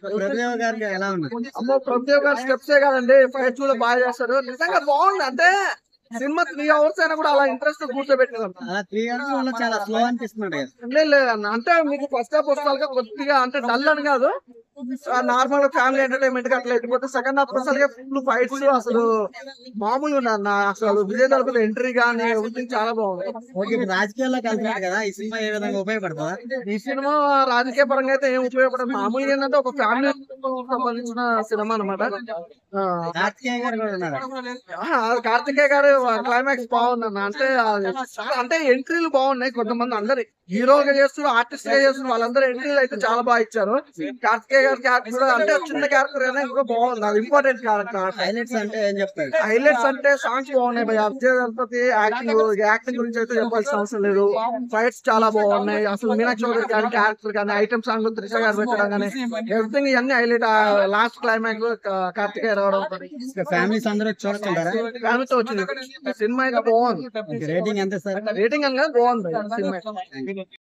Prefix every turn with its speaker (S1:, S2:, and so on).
S1: ప్రభుదేవ గారికి ఎలా ఉంది?
S2: అమ్మో, ప్రభుదేవ్ గారి స్టెప్సే కాదండి, ఫైట్ కూడా బాగా చేస్తారు. నిజంగా బాగుంది. అంటే సినిమా 3 hours అయినా కూడా అలా ఇంట్రెస్ట్ కూర్చోబెట్టింది.
S1: అలా 3 hours వల్ల చాలా స్లో అనిపిస్తున్నాడు కదా.
S2: లేదన్న, అంటే మీకు ఫస్ట్ హాఫ్ వస్తాగా కొద్దిగా అంటే డల్ అని కాదు, నార్మల్ ఫ్యామిలీ ఎంటర్టైన్మెంట్ గా అట్లా వెళ్ళిపోతే సెకండ్ హాఫ్ వస్తాగా ఫుల్ ఫైట్స్ అసలు మామూలుగా ఉన్నారన్న. అసలు విజయ్ దళపతి ఎంట్రీ కానీ ఎవ్రీథింగ్ చాలా బాగుంది.
S1: ఓకే, ఇప్పుడు రాజకీయాల్లోకి వెళ్తున్నాడు కదా, ఈ సినిమా ఏ విధంగా ఉపయోగపడుతుందా?
S2: ఈ సినిమా రాజకీయ పరంగా అయితే ఏం ఉపయోగపడదు. మామూలుగా ఏంటంటే ఒక ఫ్యామిలీ సంబంధించిన సినిమా అనమాట.
S1: కార్తికేయ గారు కూడా ఉన్నారు.
S2: కార్తికేయ గారు క్లైమాక్స్ బాగుందన్న. అంటే ఎంట్రీలు బాగున్నాయి. కొంతమంది అందరు హీరోగా చేస్తున్నారు, ఆర్టిస్ట్ గా చేస్తున్నారు, వాళ్ళందరూ ఎంట్రీలు అయితే చాలా బాగా ఇచ్చారు. కార్తికేయ గారి క్యారెక్టర్ కూడా అంటే చిన్న క్యారెక్టర్ అయినా ఇంకా బాగుంది. అది ఇంపార్టెంట్ క్యారెక్టర్.
S1: హైలైట్స్ అంటే ఏం చెప్తారు?
S2: హైలైట్స్ అంటే సాంగ్స్ బాగున్నాయి భయ. విజయ్ దళపతి యాక్టింగ్ గురించి అయితే చెప్పాల్సిన అవసరం లేదు. ఫైట్స్ చాలా బాగున్నాయి. అసలు మీనాక్షి చౌదరి గారి క్యారెక్టర్ కానీ, ఐటమ్ సాంగ్ త్రిష గారు పెట్టడం కానీ, ఎవ్రీథింగ్ ఇవన్నీ హైలైట్. లాస్ట్ క్లైమాక్స్ కార్తికేయ రావడం,
S1: ఫ్యామిలీస్ అందరూ చూడకుంటారా?
S2: ఫ్యామిలీతో వచ్చింది సినిమా అయితే బాగుంది.
S1: రేటింగ్ ఎంత సార్?
S2: రేటింగ్ అనగా బాగుంది సినిమా.